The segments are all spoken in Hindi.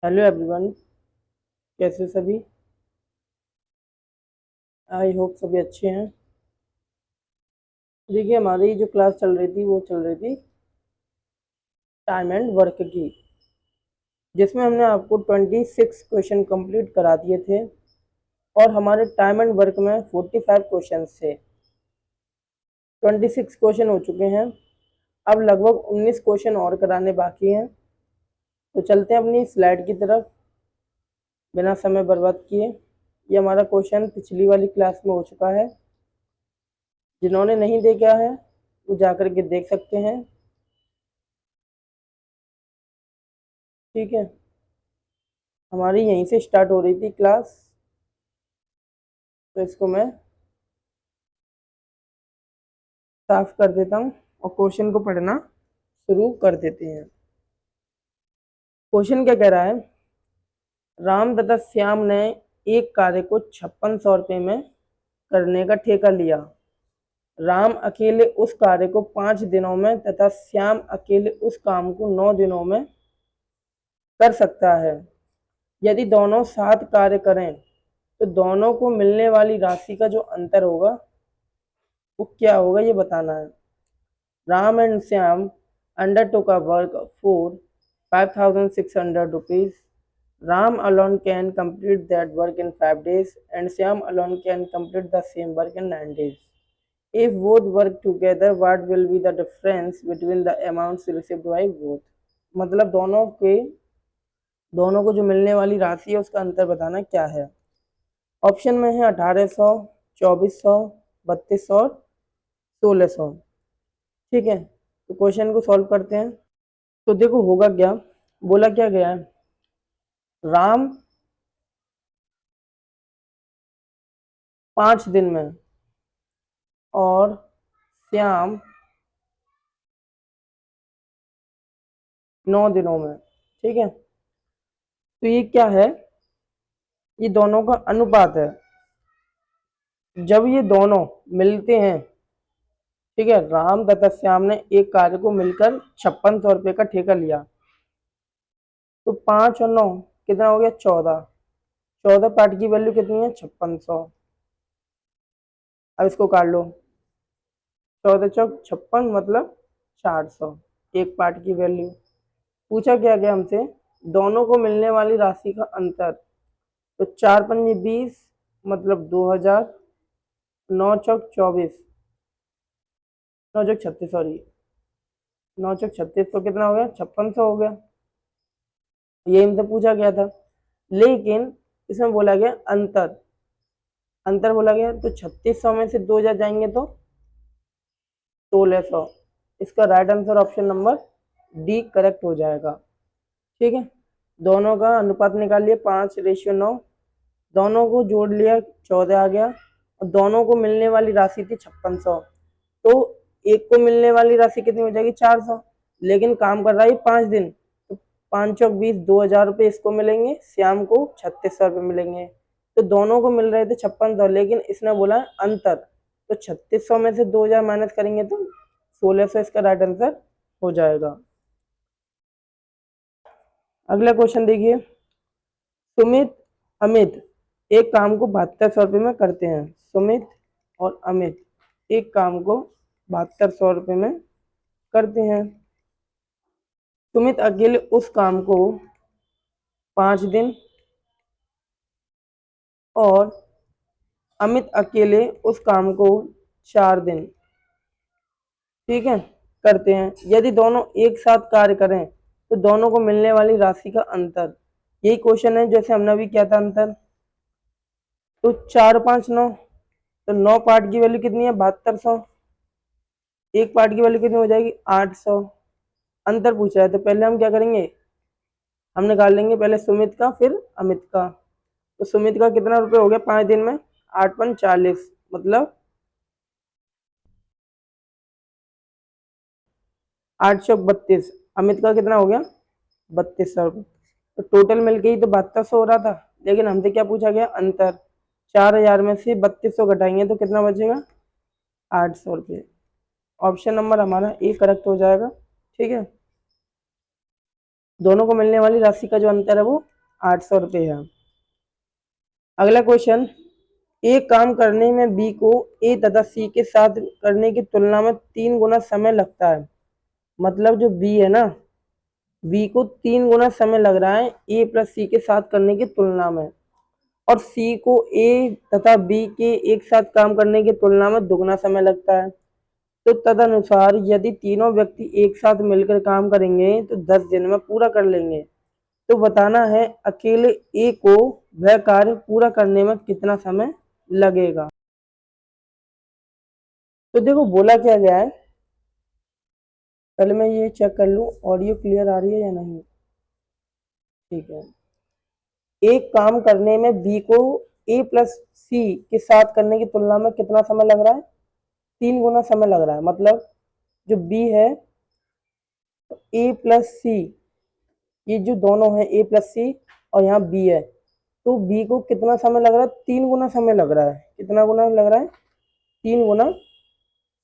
हेलो एवरीवन, कैसे सभी। आई होप सभी अच्छे हैं। देखिए, हमारी जो क्लास चल रही थी वो चल रही थी टाइम एंड वर्क की, जिसमें हमने आपको 26 क्वेश्चन कंप्लीट करा दिए थे और हमारे टाइम एंड वर्क में 45 क्वेश्चन थे। 26 क्वेश्चन हो चुके हैं। अब लगभग 19 क्वेश्चन और कराने बाकी हैं। तो चलते हैं अपनी स्लाइड की तरफ बिना समय बर्बाद किए। ये हमारा क्वेश्चन पिछली वाली क्लास में हो चुका है। जिन्होंने नहीं देखा है वो जाकर के देख सकते हैं। ठीक है, हमारी यहीं से स्टार्ट हो रही थी क्लास, तो इसको मैं साफ कर देता हूँ और क्वेश्चन को पढ़ना शुरू कर देते हैं। क्वेश्चन क्या कह रहा है? राम तथा श्याम ने एक कार्य को 5600 रुपये में करने का ठेका लिया। राम अकेले उस कार्य को 5 दिनों में तथा श्याम अकेले उस काम को 9 दिनों में कर सकता है। यदि दोनों साथ कार्य करें तो दोनों को मिलने वाली राशि का जो अंतर होगा वो क्या होगा, ये बताना है। Ram and Shyam undertook a work for 5,600 rupees. Ram alone can complete that work in 5 days and Shyam alone can complete the same work in 9 days. If both work together, what will be the difference between the amounts received by both? मतलब दोनों को जो मिलने वाली राशि है उसका अंतर बताना क्या है। ऑप्शन में है 1800, 2400, 3200 और 1600। ठीक है, तो क्वेश्चन को सॉल्व करते हैं। तो देखो होगा क्या, बोला क्या गया है। राम 5 दिन में और श्याम 9 दिनों में। ठीक है, तो ये क्या है, ये दोनों का अनुपात है। जब ये दोनों मिलते हैं, ठीक है, राम तथा श्याम ने एक कार्य को मिलकर 5600 रुपये का ठेका लिया, तो 5 और 9 कितना हो गया, 14। 14 पार्ट की वैल्यू कितनी है, 5600। अब इसको काट लो, 14 चौक 56 मतलब 400, एक पार्ट की वैल्यू। पूछा क्या गया हमसे, दोनों को मिलने वाली राशि का अंतर। तो 4 पंजे 20 मतलब 2000, 9 चौक 24, 9 चौक 36, सॉरी 9 चौक 36, तो कितना हो गया, 5600 हो गया। ये हमसे पूछा गया था, लेकिन इसमें बोला गया अंतर। अंतर बोला गया तो 3600 में से 2000 जाएंगे तो 1600। इसका right answer option number D correct हो जाएगा। ठीक है, दोनों का अनुपात निकाल लिया 5:9, दोनों को जोड़ लिया 14 आ गया, और दोनों को मिलने वाली राशि थी 5600। तो एक को मिलने वाली राशि कितनी हो जाएगी, 400, लेकिन काम कर रहा है 5 दिन, तो 5 चौक 20, 2000 रुपये इसको मिलेंगे, श्याम को 3600 रुपये मिलेंगे। तो दोनों को मिल रहे थे 5600, लेकिन इसने बोला अंतर, तो 3600 में से 2000 माइनस करेंगे तो 1600 इसका राइट आंसर हो जाएगा। अगला क्वेश्चन देखिए, सुमित अमित एक काम को 7200 रुपये में करते हैं। सुमित और अमित एक काम को 7200 रुपये में करते हैं। सुमित अकेले उस काम को 5 दिन और अमित अकेले उस काम को 4 दिन, ठीक है, करते हैं। यदि दोनों एक साथ कार्य करें तो दोनों को मिलने वाली राशि का अंतर। यही क्वेश्चन है जैसे हमने अभी किया था अंतर। तो 4 5 9, तो 9 पार्ट की वैल्यू कितनी है, 7200। एक पार्ट की वैल्यू कितनी हो जाएगी, 800। अंतर पूछा है तो पहले हम क्या करेंगे, हम निकाल लेंगे पहले सुमित का फिर अमित का। तो सुमित का कितना रुपए हो गया 5 दिन में, 8 × 5 = 40, मतलब 8 चौक 32। अमित का कितना हो गया, 3200 रुपये। तो टोटल मिलके ही तो 7200 हो रहा था, लेकिन हमसे क्या पूछा गया, अंतर। 4000 में से 3200 घटाएंगे तो कितना बचेगा, 800 रुपये। ऑप्शन नंबर हमारा ए करेक्ट हो जाएगा। ठीक है, दोनों को मिलने वाली राशि का जो अंतर है वो 800 रुपये है। अगला क्वेश्चन, एक काम करने में बी को ए तथा सी के साथ करने की तुलना में 3 गुना समय लगता है। मतलब जो बी है ना, बी को 3 गुना समय लग रहा है ए प्लस सी के साथ करने की तुलना में, और सी को ए तथा बी के एक साथ काम करने की तुलना में 2 गुना समय लगता है। तो तदनुसार यदि तीनों व्यक्ति एक साथ मिलकर काम करेंगे तो 10 दिन में पूरा कर लेंगे। तो बताना है अकेले ए को वह कार्य पूरा करने में कितना समय लगेगा। तो देखो बोला क्या गया है, पहले मैं ये चेक कर लूं ऑडियो क्लियर आ रही है या नहीं। ठीक है। एक काम करने में बी को ए प्लस सी के साथ करने की तुलना में कितना समय लग रहा है? 3 गुना समय लग रहा है। मतलब जो बी है ए प्लस सी, ये जो दोनों है ए प्लस सी और यहाँ बी है, तो बी को कितना समय लग रहा है? 3 गुना समय लग रहा है। कितना गुना लग रहा है? 3 गुना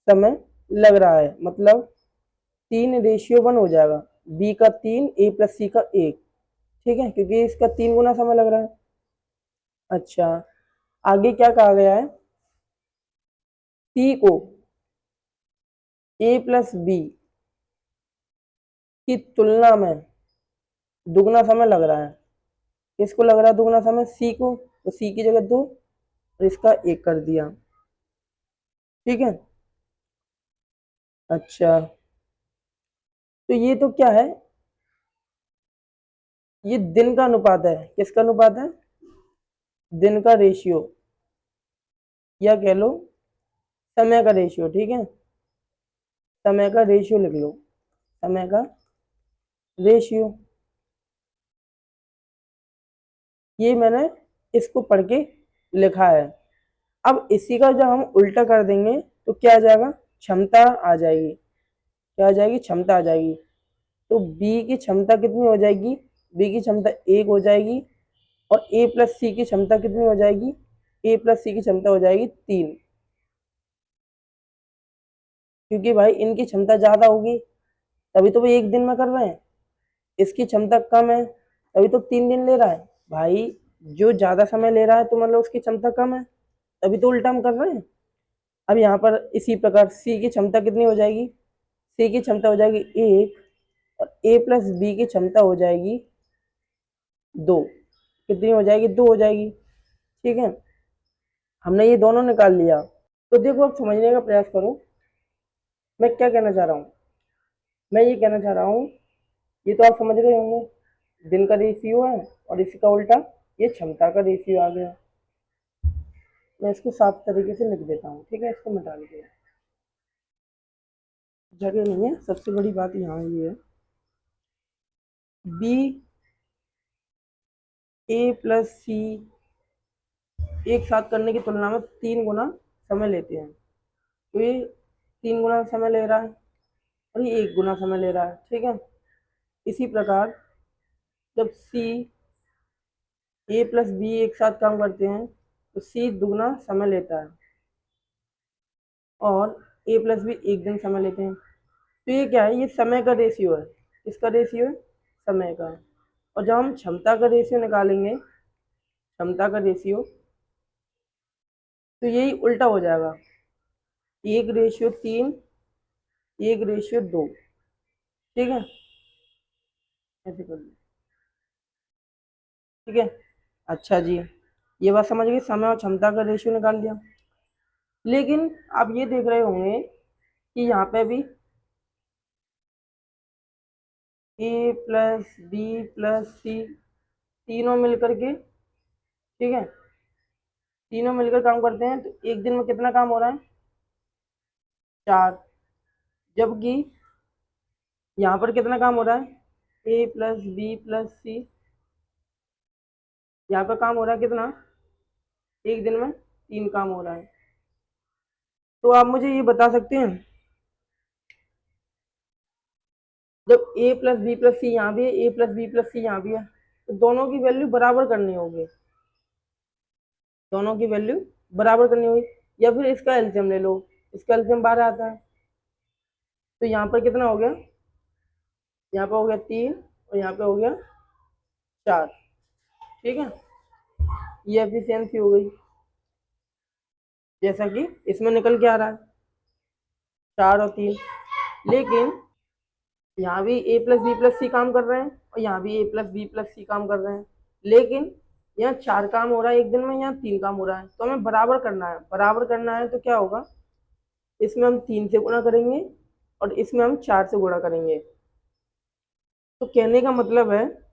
समय लग रहा है। मतलब 3:1 हो जाएगा, बी का 3 ए प्लस सी का 1। ठीक है, क्योंकि इसका 3 गुना समय लग रहा है। अच्छा, आगे क्या कहा गया है? सी को ए प्लस बी की तुलना में 2 गुना समय लग रहा है। किसको लग रहा है 2 गुना समय? सी को। तो सी की जगह 2 और इसका 1 कर दिया। ठीक है। अच्छा, तो ये तो क्या है? ये दिन का अनुपात है। किसका अनुपात है? दिन का रेशियो, या कह लो समय का रेशियो। ठीक है, समय का रेशियो लिख लो, समय का रेशियो। ये मैंने इसको पढ़ के लिखा है। अब इसी का जब हम उल्टा कर देंगे तो क्या आ जाएगा? क्षमता आ जाएगी। क्या आ जाएगी? क्षमता आ जाएगी। तो बी की क्षमता कितनी हो जाएगी? बी की क्षमता 1 हो जाएगी। और ए प्लस सी की क्षमता कितनी हो जाएगी? ए प्लस सी की क्षमता हो जाएगी 3। क्योंकि भाई इनकी क्षमता ज्यादा होगी, तभी तो वो एक दिन में कर रहे हैं। इसकी क्षमता कम है, तभी तो 3 दिन ले रहा है। भाई जो ज्यादा समय ले रहा है तो मतलब उसकी क्षमता कम है, तभी तो उल्टा हम कर रहे हैं। अब यहाँ पर इसी प्रकार सी की क्षमता कितनी हो जाएगी? सी की क्षमता हो जाएगी 1, और ए प्लस बी की क्षमता हो जाएगी 2। कितनी हो जाएगी? 2 हो जाएगी। ठीक है, हमने ये दोनों निकाल लिया। तो देखो अब समझने का प्रयास करो, मैं क्या कहना चाह रहा हूँ। मैं ये कहना चाह रहा हूँ, ये तो आप समझ रहे होंगे, दिन का रेशियो है और इसका उल्टा ये क्षमता का रेशियो आ गया। मैं इसको साफ तरीके से लिख देता हूँ। ठीक है, इसको मिटा लीजिए, जगह नहीं है। सबसे बड़ी बात यहाँ ये है, बी ए प्लस सी एक साथ करने की तुलना में 3 गुना समय लेते हैं। तो ये 3 गुना समय ले रहा है और ये 1 गुना समय ले रहा है। ठीक है, इसी प्रकार जब सी ए प्लस बी एक साथ काम करते हैं तो सी 2 गुना समय लेता है और ए प्लस बी 1 दिन समय लेते हैं। तो ये क्या है? ये समय का रेशियो है। किसका रेशियो है? समय का। और जब हम क्षमता का रेशियो निकालेंगे, क्षमता का रेशियो, तो यही उल्टा हो जाएगा, 1:3, 1:2। ठीक है, ऐसे कर लो। ठीक है। अच्छा जी, ये बात समझ गए, समय और क्षमता का रेशियो निकाल लिया। लेकिन आप ये देख रहे होंगे कि यहाँ पे भी ए प्लस बी प्लस सी तीनों मिलकर के, ठीक है, तीनों मिलकर काम करते हैं। तो एक दिन में कितना काम हो रहा है? 4। जबकि यहाँ पर कितना काम हो रहा है? ए प्लस बी प्लस सी, यहाँ पर काम हो रहा है कितना? एक दिन में 3 काम हो रहा है। तो आप मुझे ये बता सकते हैं, जब ए प्लस बी प्लस सी यहाँ भी है, ए प्लस बी प्लस सी यहाँ भी है, तो दोनों की वैल्यू बराबर करनी होगी। दोनों की वैल्यू बराबर करनी होगी, या फिर इसका एलसीएम ले लो। इसका एलसीएम 12 आता है। तो यहाँ पर कितना हो गया? यहाँ पे हो गया 3 और यहाँ पे हो गया 4। ठीक है, ये एफिशिएंसी हो गई। जैसा कि इसमें निकल के आ रहा है 4 और 3, लेकिन यहाँ भी ए प्लस बी प्लस सी काम कर रहे हैं और यहाँ भी ए प्लस बी प्लस सी काम कर रहे हैं, लेकिन यहाँ 4 काम हो रहा है एक दिन में, यहाँ 3 काम हो रहा है। तो हमें बराबर करना है, बराबर करना है तो क्या होगा, इसमें हम 3 से गुणा करेंगे और इसमें हम 4 से गुणा करेंगे। तो कहने का मतलब है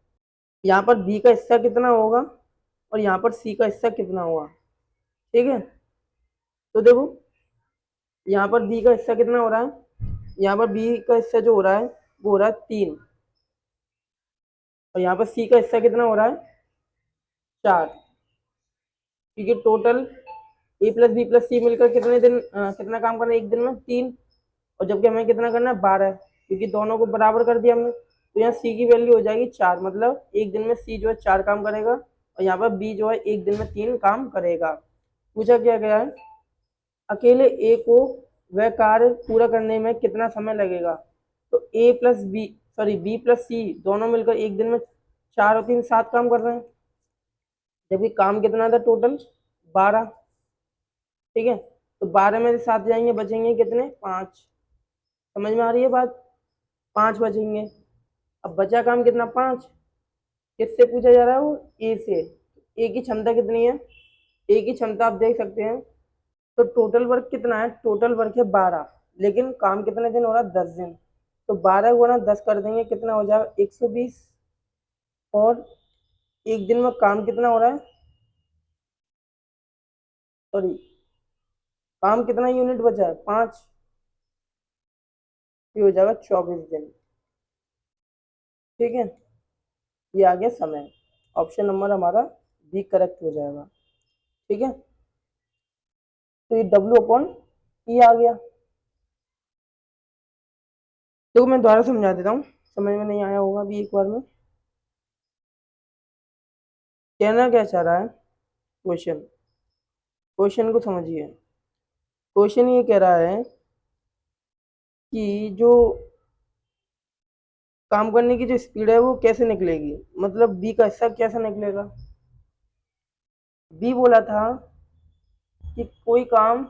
यहाँ पर बी का हिस्सा कितना होगा और यहाँ पर सी का हिस्सा कितना होगा। ठीक है, तो देखो यहाँ पर बी का हिस्सा कितना हो रहा है, यहाँ पर बी का हिस्सा जो हो रहा है वो हो रहा है 3, और यहाँ पर सी का हिस्सा कितना हो रहा है 4, क्योंकि total A plus B plus सी मिलकर कितने दिन कितना काम करना है एक दिन में 3, और जबकि हमें कितना करना है 12, क्योंकि दोनों को बराबर कर दिया हमने। तो यहाँ सी की वैल्यू हो जाएगी 4, मतलब एक दिन में सी जो है 4 काम करेगा और यहाँ पर बी जो है एक दिन में 3 काम करेगा। पूछा क्या गया है, अकेले ए को वह कार्य पूरा करने में कितना समय लगेगा। तो A plus B sorry B plus C दोनों मिलकर एक दिन में 4 और 3 7 काम कर रहे हैं, जबकि काम कितना था टोटल 12। ठीक है, तो 12 में से 7 जाएंगे, बचेंगे कितने 5। समझ में आ रही है बात, 5 बचेंगे। अब बचा काम कितना 5, किससे पूछा जा रहा है वो ए से। ए की क्षमता कितनी है, ए की क्षमता आप देख सकते हैं। तो टोटल वर्क कितना है, टोटल वर्क है 12, लेकिन काम कितने दिन हो रहा है 10 दिन। तो 12 गुणा 10 कर देंगे, कितना हो जाएगा 120, और एक दिन में काम कितना हो रहा है, सॉरी काम कितना यूनिट बचा है 5, ये हो जाएगा 24 दिन। ठीक है, ये आ गया समय, ऑप्शन नंबर हमारा बी करेक्ट हो जाएगा। ठीक है, तो ये डब्ल्यू अपॉन ई आ गया। देखो मैं दोबारा समझा देता हूँ, समझ में नहीं आया होगा अभी एक बार में। कहना क्या चाह रहा है, क्वेश्चन क्वेश्चन को समझिए। क्वेश्चन ये कह रहा है कि जो काम करने की जो स्पीड है वो कैसे निकलेगी, मतलब बी का हिस्सा कैसे निकलेगा। बी बोला था कि कोई काम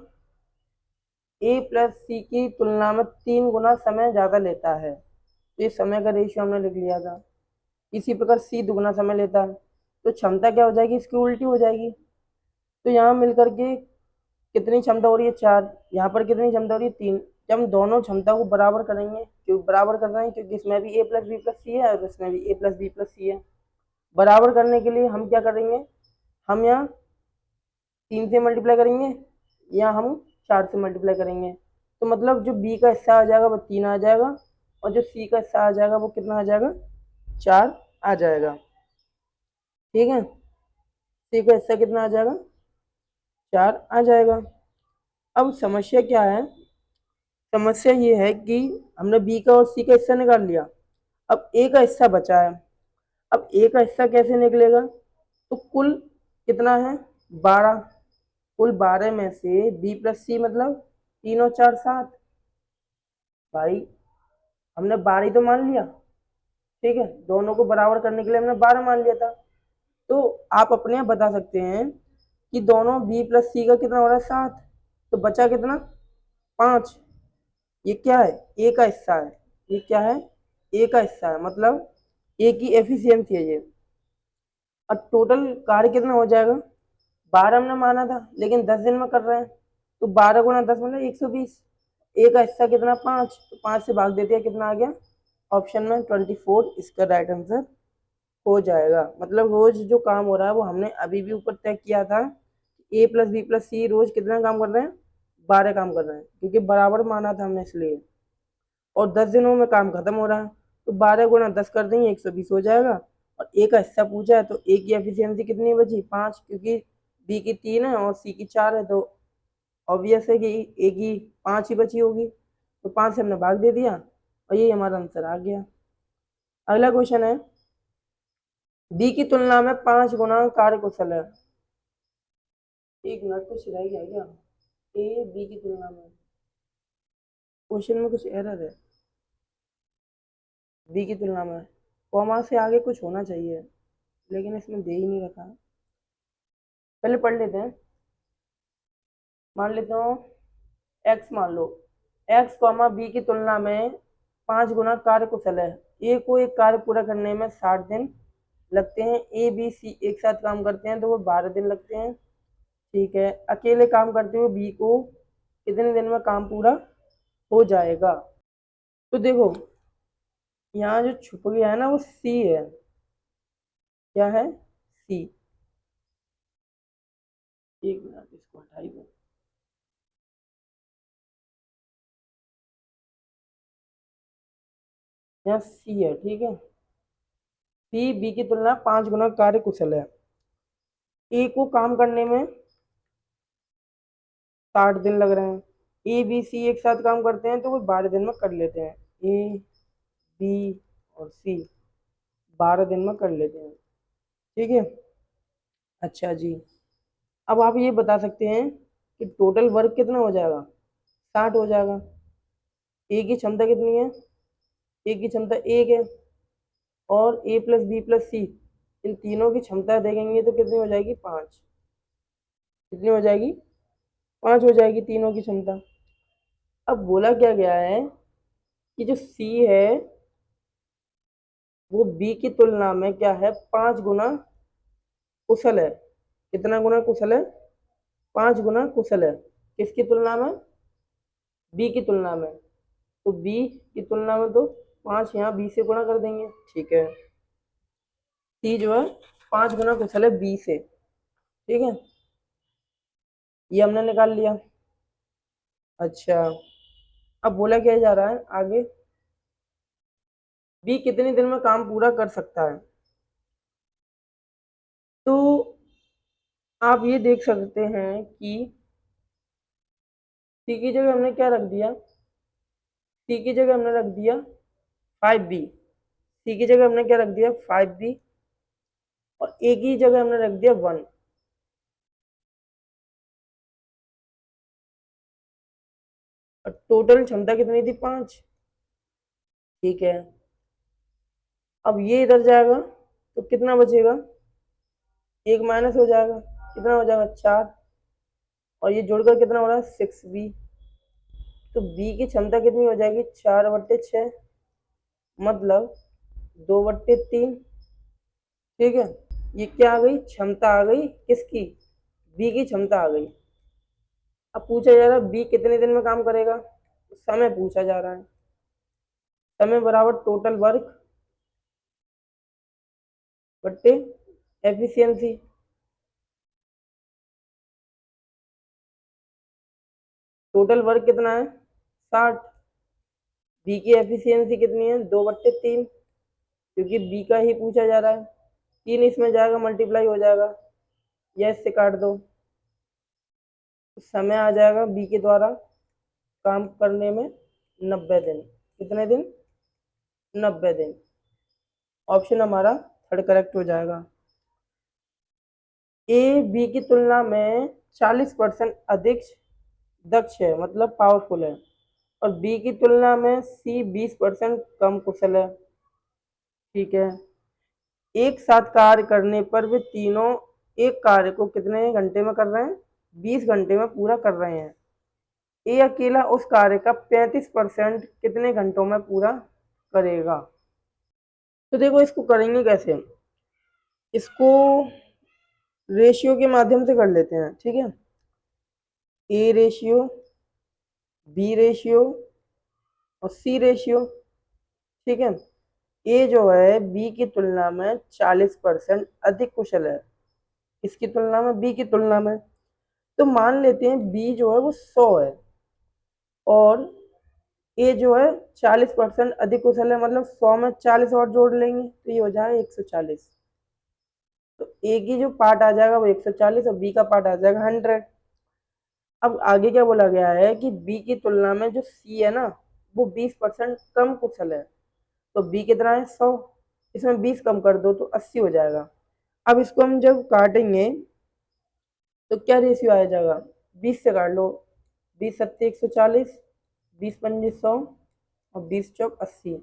ए प्लस सी की तुलना में 3 गुना समय ज़्यादा लेता है, तो ये समय का रेशियो हमने लिख लिया था। इसी प्रकार सी दुगना समय लेता है, तो क्षमता क्या हो जाएगी, इसकी उल्टी हो जाएगी। तो यहाँ मिलकर के कितनी क्षमता हो रही है 4, यहाँ पर कितनी क्षमता हो रही है 3। जब हम दोनों क्षमता को बराबर करेंगे, क्यों बराबर कर रहे हैं, क्योंकि इसमें भी ए प्लस बी प्लस सी है और इसमें भी ए प्लस बी प्लस सी है। बराबर करने के लिए हम क्या करेंगे, हम यहाँ 3 से मल्टीप्लाई करेंगे या हम 4 से मल्टीप्लाई करेंगे। तो मतलब जो बी का हिस्सा आ जाएगा वो 3 आ जाएगा, और जो सी का हिस्सा आ जाएगा वो कितना आ जाएगा 4 आ जाएगा। ठीक है, सी का हिस्सा कितना आ जाएगा 4 आ जाएगा। अब समस्या क्या है, समस्या ये है कि हमने बी का और सी का हिस्सा निकाल लिया, अब ए का हिस्सा बचा है। अब ए का हिस्सा कैसे निकलेगा, तो कुल कितना है 12, कुल 12 में से बी प्लस सी मतलब 3 और 4 7। भाई हमने 12 ही तो मान लिया, ठीक है, दोनों को बराबर करने के लिए हमने 12 मान लिया था। तो आप अपने यहाँ बता सकते हैं कि दोनों बी प्लस सी का कितना हो रहा है 7, तो बचा कितना 5। ये क्या है ए का हिस्सा है, ये क्या है ए का हिस्सा है, मतलब ए की एफिशिएंसी है ये। और टोटल कार्य कितना हो जाएगा, 12 हमने माना था लेकिन 10 दिन में कर रहे हैं, तो 12 गुणा 10 मतलब 120। ए का हिस्सा कितना 5, तो 5 से भाग देते हैं, कितना आ गया ऑप्शन में 24, इसका राइट आंसर हो जाएगा। मतलब रोज जो काम हो रहा है वो हमने अभी भी ऊपर तय किया था, ए प्लस बी प्लस सी रोज कितना काम कर रहे हैं 12 काम कर रहे हैं, क्योंकि बराबर माना था हमने इसलिए, और 10 दिनों में काम खत्म हो रहा है। तो 12 गुणा 10 कर देंगे 120 हो जाएगा। और ए का हिस्सा पूछा है तो ए की एफिशिएंसी कितनी बची 5, क्योंकि बी की 3 है और सी की 4 है, तो ऑब्वियस है कि ए की 5 ही बची होगी, तो 5 से हमने भाग दे दिया और यही हमारा आंसर आ गया। अगला क्वेश्चन है, बी की तुलना में 5 गुना कार्य कुशल है। एक मिनट, कुछ रह गया क्या, ए बी की तुलना में, क्वेश्चन में कुछ एरर है, बी की तुलना में कॉमा से आगे कुछ होना चाहिए। लेकिन इसमें दे ही नहीं रखा है। पहले पढ़ लेते हैं। मान लेता हूँ एक्स, मान लो एक्स कॉमा बी की तुलना में 5 गुना कार्य कुशल है। ए को एक कार्य पूरा करने में 60 दिन लगते हैं। ए बी सी एक साथ काम करते हैं तो वो 12 दिन लगते हैं। ठीक है, अकेले काम करते हुए बी को कितने दिन में काम पूरा हो जाएगा? तो देखो, यहाँ जो छुप गया है ना वो सी है। क्या है? सी। एक मिनट, इसको हटाई दो। यहाँ सी है, ठीक है। सी बी की तुलना 5 गुना कार्य कुशल है। ए को काम करने में 60 दिन लग रहे हैं। ए बी सी एक साथ काम करते हैं तो वो 12 दिन में कर लेते हैं। ए बी और सी 12 दिन में कर लेते हैं। ठीक है। अच्छा जी, अब आप ये बता सकते हैं कि टोटल वर्क कितना हो जाएगा? 60 हो जाएगा। ए की क्षमता कितनी है? ए की क्षमता 1 है। और ए प्लस बी प्लस सी, इन तीनों की क्षमता देखेंगे तो कितनी हो जाएगी? 5। कितनी हो जाएगी? 5 हो जाएगी तीनों की क्षमता। अब बोला क्या गया है कि जो सी है वो बी की तुलना में क्या है? 5 गुना कुशल है। कितना गुना कुशल है? 5 गुना कुशल है। किसकी तुलना में? बी की तुलना में। तो बी की तुलना में तो 5 यहाँ बी से गुणा कर देंगे। ठीक है, सी जो है 5 गुना कुशल है बी से। ठीक है, ये हमने निकाल लिया। अच्छा, अब बोला क्या जा रहा है आगे? बी कितने दिन में काम पूरा कर सकता है? तो आप ये देख सकते हैं कि सी की जगह हमने क्या रख दिया? सी की जगह हमने रख दिया 5b। सी की जगह हमने क्या रख दिया? 5b। और ए की जगह हमने रख दिया 1। और टोटल क्षमता कितनी थी? 5। ठीक है, अब ये इधर जाएगा तो कितना बचेगा? 1 माइनस हो जाएगा। कितना हो जाएगा? 4। और ये जोड़कर कितना हो रहा है? 6b। तो बी की क्षमता कितनी हो जाएगी? 4/6, मतलब 2/3। ठीक है, ये क्या आ गई? क्षमता आ गई किसकी? बी की क्षमता आ गई। अब पूछा जा रहा है बी कितने दिन में काम करेगा? समय पूछा जा रहा है। समय बराबर टोटल वर्क बट्टे एफिशिएंसी। टोटल वर्क कितना है? 60। बी की एफिशिएंसी कितनी है? 2/3, क्योंकि बी का ही पूछा जा रहा है। 3 इसमें जाएगा, मल्टीप्लाई हो जाएगा, या इससे काट दो। समय आ जाएगा बी के द्वारा काम करने में 90 दिन। कितने दिन? 90 दिन। ऑप्शन हमारा थर्ड करेक्ट हो जाएगा। ए बी की तुलना में 40% अधिक दक्ष है, मतलब पावरफुल है। और बी की तुलना में सी 20% कम कुशल है। ठीक है, एक साथ कार्य करने पर वे तीनों एक कार्य को कितने घंटे में कर रहे हैं? 20 घंटे में पूरा कर रहे हैं। ए अकेला उस कार्य का 35% कितने घंटों में पूरा करेगा? तो देखो, इसको करेंगे कैसे? इसको रेशियो के माध्यम से कर लेते हैं। ठीक है, ए रेशियो, बी रेशियो और सी रेशियो। ठीक है, ए जो है बी की तुलना में 40% अधिक कुशल है। इसकी तुलना में? बी की तुलना में। तो मान लेते हैं बी जो है वो 100 है और ए जो है 40% अधिक कुशल है, मतलब 100 में 40 और जोड़ लेंगे तो ये हो जाएगा 140। तो ए की जो पार्ट आ जाएगा वो 140 और बी का पार्ट आ जाएगा 100। अब आगे क्या बोला गया है कि बी की तुलना में जो सी है ना वो 20% कम कुशल है। तो बी कितना है? 100। इसमें 20 कम कर दो तो 80 हो जाएगा। अब इसको हम जब काटेंगे तो क्या रेशियो आ जाएगा? 20 से काट लो। 20 × 7 = 140, 20 × 5 = 100 और 20 × 4 = 80।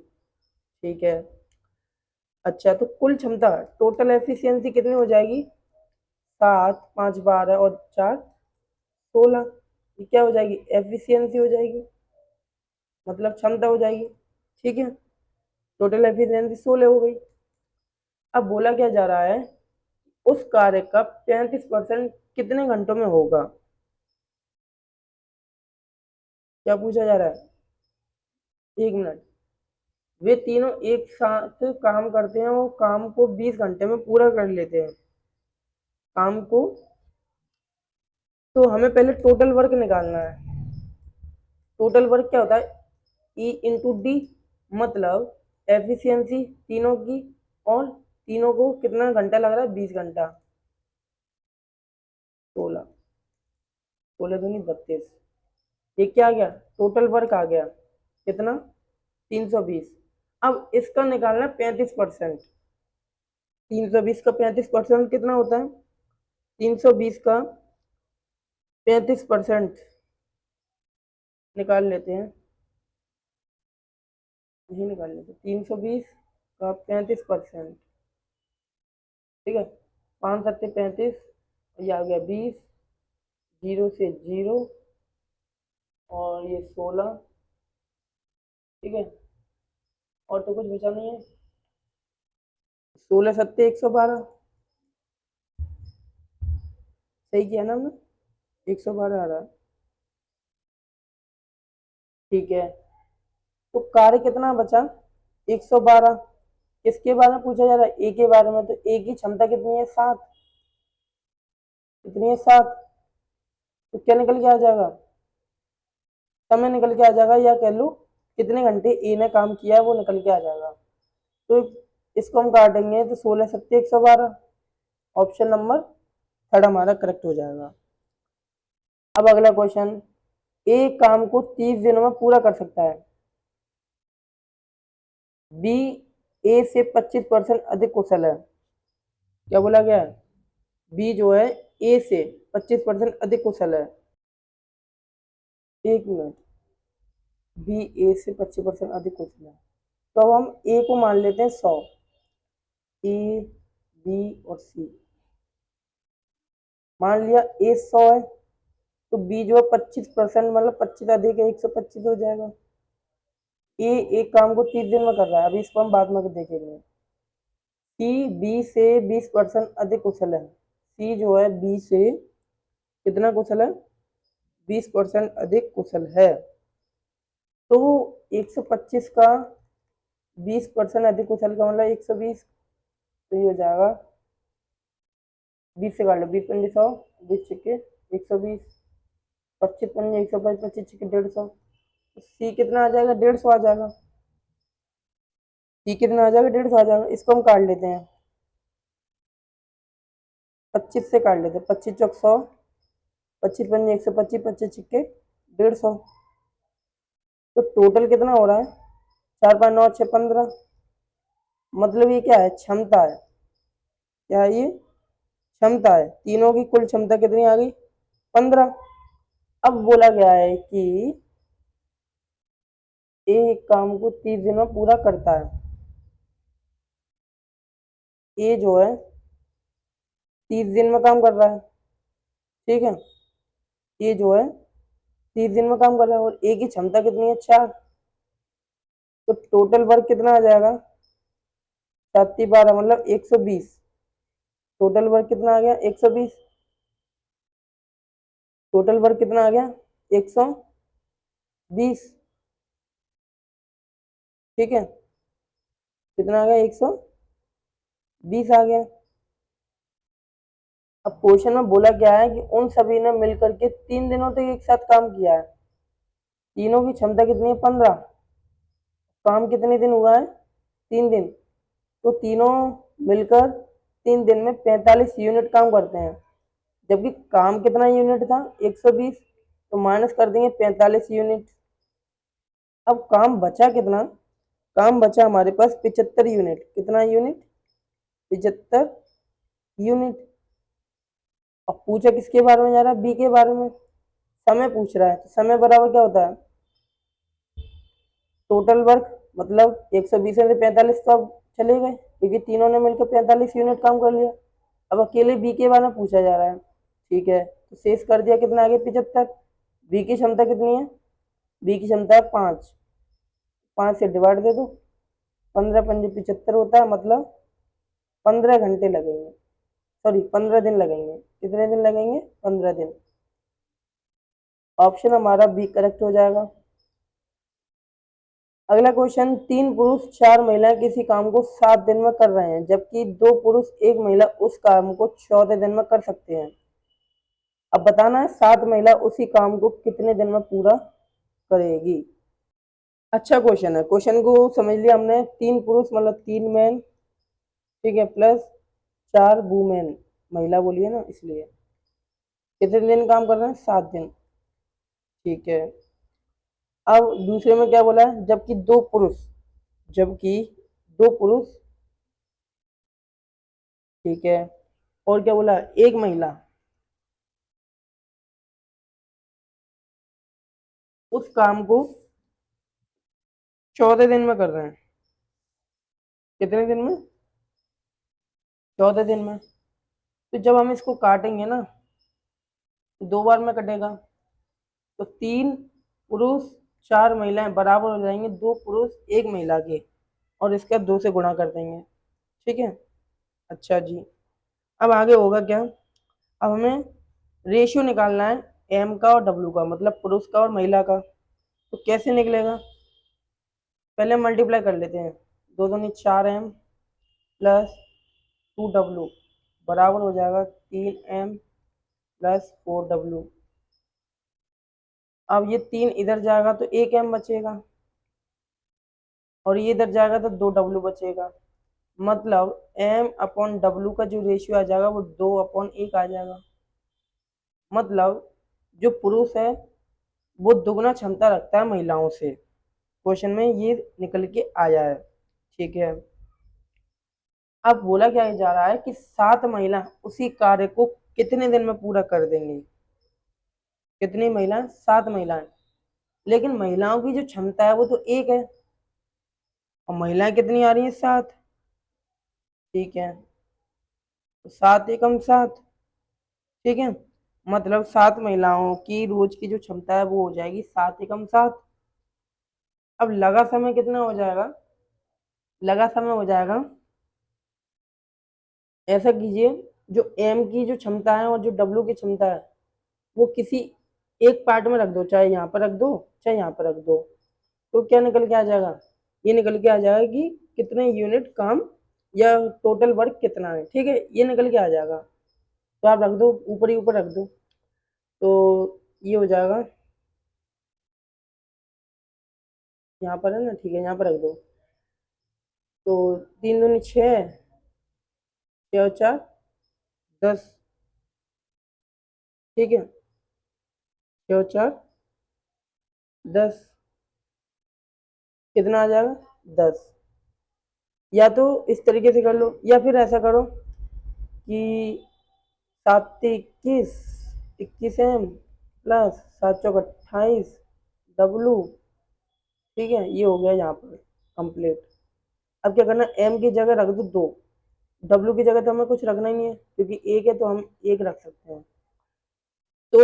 ठीक है, अच्छा, तो कुल क्षमता टोटल एफिशिएंसी कितनी हो जाएगी? 7, 5 12 और 4 16। ये क्या हो जाएगी? एफिशिएंसी हो जाएगी, मतलब क्षमता हो जाएगी। ठीक है, टोटल एफिशिएंसी 16 हो गई। अब बोला क्या जा रहा है, उस कार्य का 35% कितने घंटों में होगा? क्या पूछा जा रहा है? 1 मिनट। वे तीनों एक साथ काम करते हैं, वो काम को 20 घंटे में पूरा कर लेते हैं। काम को, तो हमें पहले टोटल वर्क निकालना है। टोटल वर्क क्या होता है? ई इंटू डी, मतलब एफिशिएंसी तीनों की, और तीनों को कितना घंटा लग रहा है? 20 घंटा। 16, 16 दूनी 32। ये क्या आ गया? टोटल वर्क आ गया कितना? 320। अब इसका निकालना 35%। 320 का 35% कितना होता है? 320 का 35% निकाल लेते हैं, यही निकाल लेते हैं। 320 का 35%, ठीक है। 5 सत्ते 35, ये आ गया 20, जीरो से जीरो, और ये 16, ठीक है। और तो कुछ बचा नहीं है। 16 सत्ते 112, सही किया ना हमने? 112 आ रहा है, ठीक है। तो कार्य कितना बचा? 112। किसके बारे में पूछा जा रहा है? ए के बारे में। तो ए की क्षमता कितनी है? 7। कितनी है? 7। तो क्या निकल के आ जाएगा? समय निकल के आ जाएगा, या कह लो कितने घंटे ए ने काम किया है वो निकल के आ जाएगा। तो इसको हम काटेंगे तो 16 सत्ते 112, ऑप्शन नंबर थर्ड हमारा करेक्ट हो जाएगा। अब अगला क्वेश्चन, एक काम को 30 दिनों में पूरा कर सकता है। बी ए से 25% अधिक कुशल है। क्या बोला गया है? बी जो है ए से 25% अधिक कुशल है। 1 मिनट। बी ए से 25% अधिक कुशल है, तो अब हम ए को मान लेते हैं 100। ए, बी और सी मान लिया। ए 100 है, तो बी जो है 25%, मतलब 25 अधिक है, 125 हो जाएगा। ए एक काम को 30 दिन में कर रहा है, अभी इसको हम बाद में देखेंगे। सी बी से 20% अधिक कुशल है। सी जो है बी से कितना कुशल है? 20% अधिक कुशल है। तो 125 का 20% अधिक कुशल का मतलब 120, तो ये हो जाएगा 20 से काट लो, 20 पंजे 100, 20 छिक्के 120, 25 पंजे 105, 25 छिक्के 150। सी कितना आ जाएगा? 150 आ जाएगा। सी कितना आ जाएगा? 150 आ जाएगा। इसको हम काट लेते हैं, 25 से काट लेते हैं। 25 चौक 100, 25 पंजे 125, 25 छिक्के 150। तो टोटल कितना हो रहा है? 4 5 9 6 15, मतलब ये क्या है? क्षमता है। क्या है ये? क्षमता है। तीनों की कुल क्षमता कितनी आ गई? 15। अब बोला गया है कि एक काम को 30 दिन में पूरा करता है। ए जो है 30 दिन में काम कर रहा है, ठीक है। ए जो है 30 दिन में काम कर रहा है, और ए की क्षमता कितनी है? 4। तो टोटल वर्क कितना आ जाएगा? 7 12, मतलब 120। टोटल वर्क कितना आ गया? 120। टोटल वर्क कितना आ गया? 120, ठीक है। कितना आ गया? 120 आ गया। अब क्वेश्चन में बोला गया है कि उन सभी ने मिलकर के 3 दिनों तक एक साथ काम किया है। तीनों की क्षमता कितनी है? 15। काम कितने दिन हुआ है? 3 दिन। तो तीनों मिलकर 3 दिन में 45 यूनिट काम करते हैं, जबकि काम कितना यूनिट था? 120। तो माइनस कर देंगे 45 यूनिट। अब काम बचा कितना? काम बचा हमारे पास 75 यूनिट। कितना यूनिट? 75 यूनिट। अब पूछा किसके बारे में जा रहा है? बी के बारे में। समय पूछ रहा है, तो समय बराबर क्या होता है? टोटल वर्क, मतलब 120 में से 45 तो अब चले गए, क्योंकि तीनों ने मिलकर 45 यूनिट काम कर लिया। अब अकेले बी के बारे में पूछा जा रहा है, ठीक है, तो शेष कर दिया, कितना आ गया 75। बी की क्षमता कितनी है, बी की क्षमता है 5, 5 से डिवाइड दे दो, 15 पंजे 75 होता है, मतलब 15 घंटे लगेंगे, सॉरी 15 दिन लगेंगे। कितने दिन लगेंगे, 15 दिन। ऑप्शन हमारा बी करेक्ट हो जाएगा। अगला क्वेश्चन, 3 पुरुष 4 महिलाएं किसी काम को 7 दिन में कर रहे हैं, जबकि 2 पुरुष 1 महिला उस काम को 14 दिन में कर सकते हैं। अब बताना है 7 महिला उसी काम को कितने दिन में पूरा करेगी। अच्छा क्वेश्चन है, क्वेश्चन को समझ लिया हमने। 3 पुरुष मतलब 3 मैन, ठीक है, प्लस 4 वुमेन, महिला बोलिए ना, इसलिए कितने दिन काम कर रहे हैं, 7 दिन, ठीक है। अब दूसरे में क्या बोला है, जबकि 2 पुरुष, ठीक है, और क्या बोला, 1 महिला उस काम को 14 दिन में कर रहे हैं। कितने दिन में, 14 दिन में। तो जब हम इसको काटेंगे ना, तो 2 बार में कटेगा, तो 3 पुरुष 4 महिलाएं बराबर हो जाएंगे 2 पुरुष 1 महिला के, और इसका 2 से गुणा कर देंगे, ठीक है। अच्छा जी, अब आगे होगा क्या, अब हमें रेशियो निकालना है एम का और डब्ल्यू का, मतलब पुरुष का और महिला का। तो कैसे निकलेगा, पहले मल्टीप्लाई कर लेते हैं, 2 दूनी 4 M प्लस 2W बराबर हो जाएगा 3M प्लस 4W। अब ये 3 इधर जाएगा तो 1M बचेगा, और ये इधर जाएगा तो 2W बचेगा, मतलब M/W का जो रेशियो आ जाएगा वो 2/1 आ जाएगा। मतलब जो पुरुष है वो दुगना क्षमता रखता है महिलाओं से, क्वेश्चन में ये निकल के आया है, ठीक है। अब बोला क्या जा रहा है कि 7 महिला उसी कार्य को कितने दिन में पूरा कर देंगी। कितनी महिलाएं, 7 महिलाएं, लेकिन महिलाओं की जो क्षमता है वो तो 1 है, और महिलाएं कितनी आ रही हैं, 7, ठीक है, तो 7 × 7, ठीक है, मतलब 7 महिलाओं की रोज की जो क्षमता है वो हो जाएगी 7 × 7। अब लगा समय कितना हो जाएगा, लगा समय हो जाएगा, ऐसा कीजिए, जो एम की जो क्षमता है और जो डब्ल्यू की क्षमता है वो किसी एक पार्ट में रख दो, चाहे यहाँ पर रख दो चाहे यहाँ पर रख दो, तो क्या निकल के आ जाएगा, ये निकल के आ जाएगा कि कितने यूनिट काम या टोटल वर्क कितना है, ठीक है, ये निकल के आ जाएगा। तो आप रख दो, ऊपर ही ऊपर रख दो, तो ये हो जाएगा, यहाँ पर है ना, ठीक है, यहाँ पर रख दो, तो 3 दूनी 6, 6 और 4 10, ठीक है, 6 और 4 10, कितना आ जाएगा, 10। या तो इस तरीके से कर लो, या फिर ऐसा करो कि 7 × 21 21M प्लस 7 × 4 = 28W, ठीक है, ये हो गया यहाँ पर कंप्लीट। अब क्या करना, एम की जगह रख दो 2, डब्ल्यू की जगह तो हमें कुछ रखना ही नहीं है, क्योंकि 1 है तो हम 1 रख सकते हैं। तो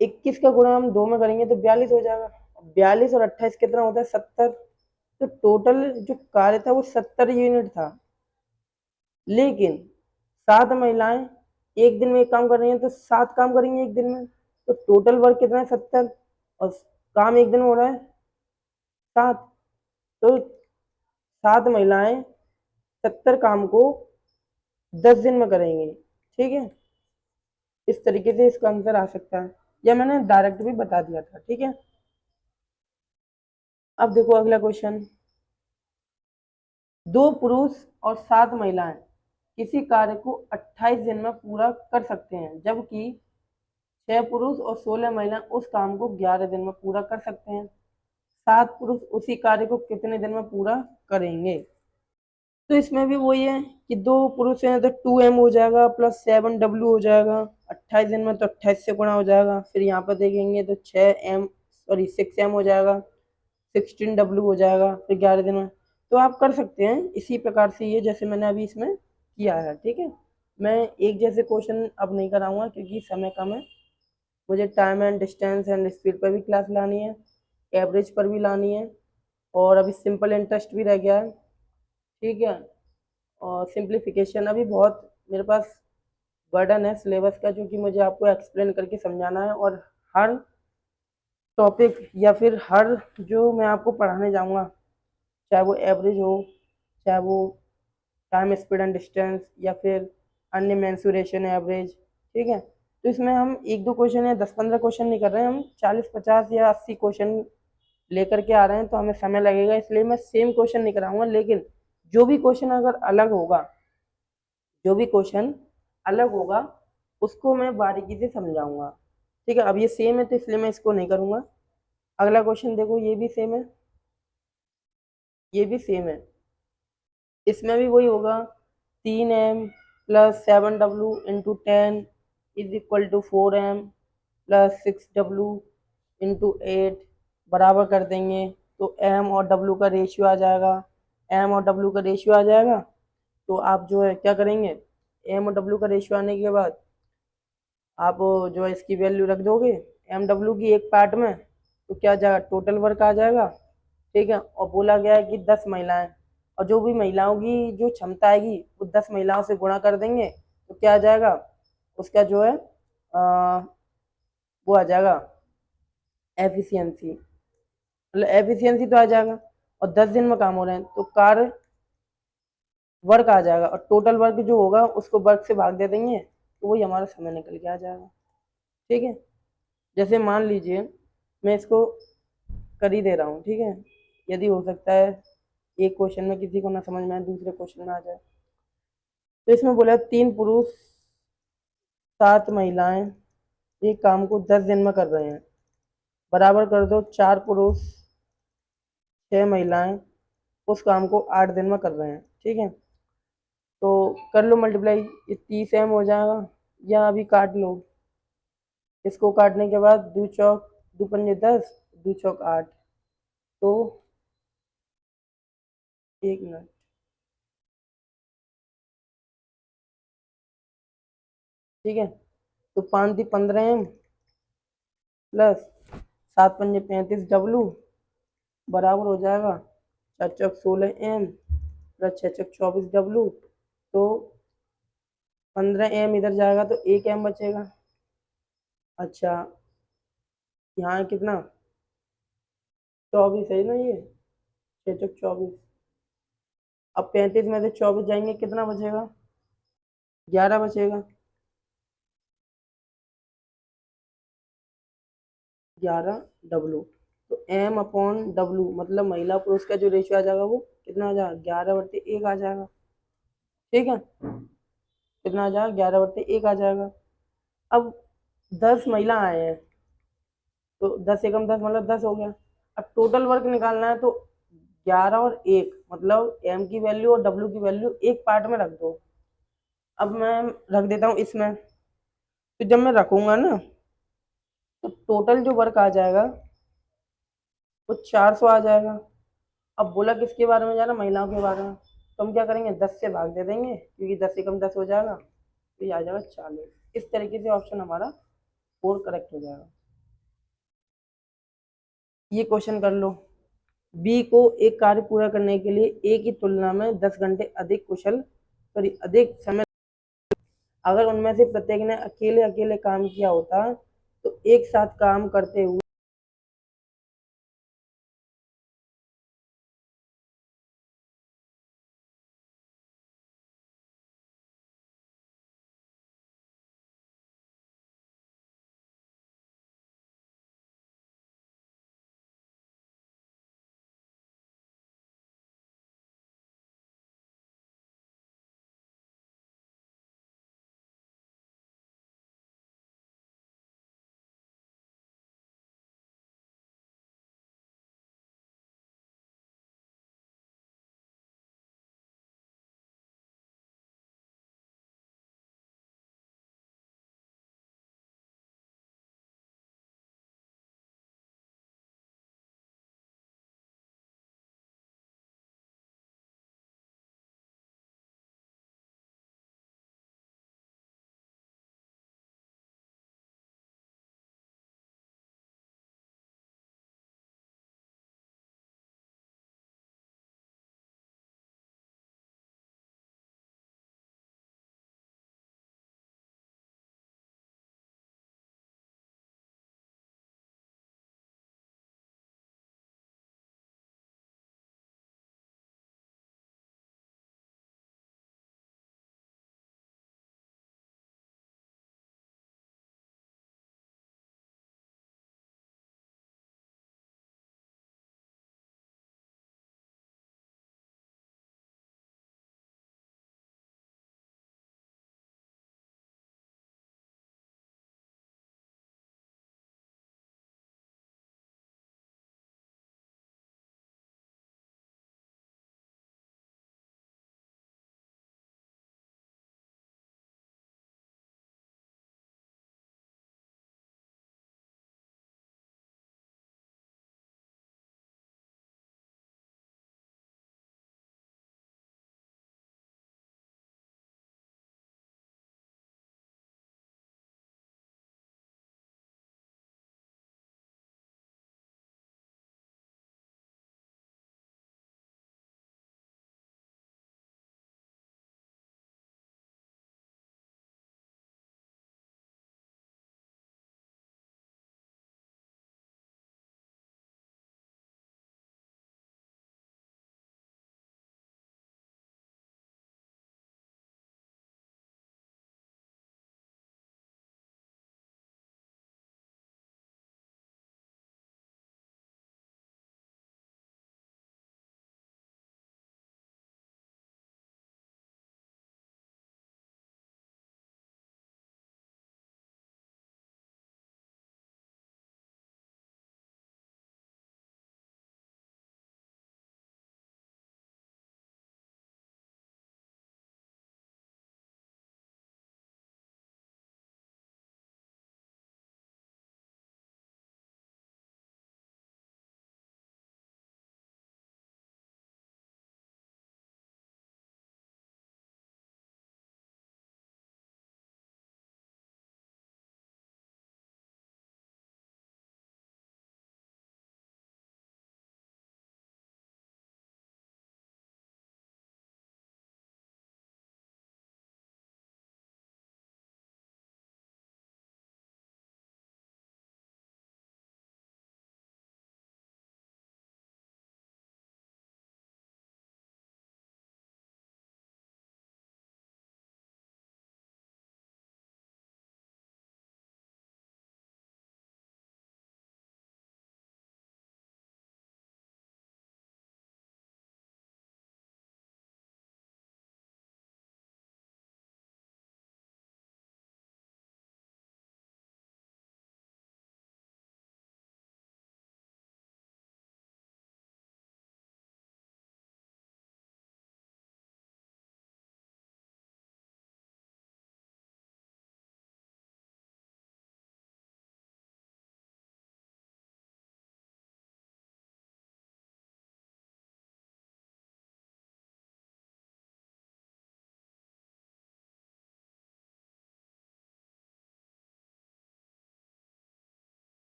21 का गुणा हम 2 में करेंगे तो 42 हो जाएगा, 42 और 28 कितना होता है, 70। तो टोटल जो कार्य था वो 70 यूनिट था, लेकिन 7 महिलाएं एक दिन में एक काम कर रही हैं, तो 7 काम करेंगे एक दिन में, तो टोटल वर्क कितना है, 70, और काम एक दिन में हो रहा है 7, तो 7 महिलाएं 70 काम को 10 दिन में करेंगी, ठीक है। इस तरीके से इसका आंसर आ सकता है, या मैंने डायरेक्ट भी बता दिया था, ठीक है। अब देखो अगला क्वेश्चन, 2 पुरुष और 7 महिलाएं किसी कार्य को 28 दिन में पूरा कर सकते हैं, जबकि 6 पुरुष और 16 महिलाएं उस काम को 11 दिन में पूरा कर सकते हैं। 7 पुरुष उसी कार्य को कितने दिन में पूरा करेंगे। तो इसमें भी वही है कि 2 पुरुष हैं तो 2M हो जाएगा प्लस 7W हो जाएगा, 28 दिन में तो 28 से गुणा हो जाएगा, फिर यहाँ पर देखेंगे तो 6M 6M हो जाएगा, 16W हो जाएगा, फिर 11 दिन में तो आप कर सकते हैं इसी प्रकार से, ये जैसे मैंने अभी इसमें किया है। ठीक है, मैं एक जैसे क्वेश्चन अब नहीं कराऊंगा क्योंकि समय कम है। मुझे time and distance and speed पर भी क्लास लानी है, एवरेज पर भी लानी है, और अभी सिंपल इंटरेस्ट भी रह गया है। ठीक है, और सिंप्लीफिकेशन अभी बहुत मेरे पास बर्डन है सिलेबस का, जो कि मुझे आपको एक्सप्लेन करके समझाना है। और हर टॉपिक या फिर हर जो मैं आपको पढ़ाने जाऊंगा, चाहे वो एवरेज हो, चाहे वो टाइम स्पीड एंड डिस्टेंस, या फिर अन्य मेंसुरेशन एवरेज, ठीक है, तो इसमें हम एक दो क्वेश्चन या 10-15 क्वेश्चन नहीं कर रहे हैं, हम 40-50 या 80 क्वेश्चन लेकर के आ रहे हैं, तो हमें समय लगेगा। इसलिए मैं सेम क्वेश्चन नहीं कराऊंगा, लेकिन जो भी क्वेश्चन अगर अलग होगा, जो भी क्वेश्चन अलग होगा उसको मैं बारीकी से समझाऊंगा। ठीक है, अब ये सेम है तो इसलिए मैं इसको नहीं करूंगा। अगला क्वेश्चन देखो, ये भी सेम है, ये भी सेम है। इसमें भी वही होगा, 3m plus 7w into 10 is equal to 4m plus 6w into 8 बराबर कर देंगे, तो m और w का रेशियो आ जाएगा। m और w का रेशियो आ जाएगा, तो आप जो है क्या करेंगे, m और w का रेशियो आने के बाद आप जो है इसकी वैल्यू रख दोगे एम डब्ल्यू की एक पार्ट में, तो क्या आ जाएगा, टोटल वर्क आ जाएगा। ठीक है, और बोला गया है कि 10 महिलाएं, और जो भी महिलाओं की जो क्षमता आएगी वो 10 महिलाओं से गुणा कर देंगे, तो क्या आ जाएगा, उसका जो है वो आ जाएगा एफिशिएंसी, मतलब एफिशिएंसी तो आ जाएगा। और 10 दिन में काम हो रहे हैं तो कार्य वर्क आ जाएगा, और टोटल वर्क जो होगा उसको वर्क से भाग दे देंगे, तो वही हमारा समय निकल के आ जाएगा। ठीक है, जैसे मान लीजिए मैं इसको कर ही दे रहा हूँ। ठीक है, यदि हो सकता है एक क्वेश्चन में किसी को ना समझ में आए, दूसरे क्वेश्चन में आ जाए। तो इसमें बोला 3 पुरुष 7 महिलाएं एक काम को 10 दिन में कर रहे हैं, बराबर कर दो 4 पुरुष 6 महिलाएं उस काम को 8 दिन में कर रहे हैं। ठीक है, तो कर लो मल्टीप्लाई, ये 30m हो जाएगा, या अभी काट लो। इसको काटने के बाद 2 चौक 2 पंजे 10, 2 चौक 8, तो 1 मिनट। ठीक है, तो 5 × 3 = 15m प्लस 7 × 5 = 35w बराबर हो जाएगा 4 चौक 16m प्लस 6 चौक 24w, तो 15m इधर जाएगा तो 1m बचेगा। अच्छा, यहाँ कितना 24 है ना, ये 6 चौक 24। अब 35 में से 24 जाएंगे, कितना बचेगा, 11 बचेगा। 11w, तो m/w मतलब महिला पुरुष का जो रेशियो आ जाएगा वो कितना आ जाएगा, 11/1 आ जाएगा। ठीक है, कितना आ जाएगा, 11/1 आ जाएगा। अब 10 महिला आए हैं, तो 10 × 10 मतलब 10 हो गया। अब टोटल वर्क निकालना है, तो 11 और 1 मतलब m की वैल्यू और w की वैल्यू एक पार्ट में रख दो। अब मैं रख देता हूँ इसमें, तो जब मैं रखूंगा ना, तो टोटल जो वर्क आ जाएगा वो 400 आ जाएगा। अब बोला किसके बारे में जाना, महिलाओं के बारे में, तो हम क्या करेंगे, 10 से भाग दे देंगे, क्योंकि 10 × 10 हो जाएगा, तो ये आ जाएगा 40। इस तरीके से ऑप्शन हमारा 4 करेक्ट हो जाएगा। ये क्वेश्चन कर लो, बी को एक कार्य पूरा करने के लिए ए की तुलना में 10 घंटे अधिक कुशल, सॉरी अधिक समय, अगर उनमें से प्रत्येक ने अकेले अकेले काम किया होता तो एक साथ काम करते हुए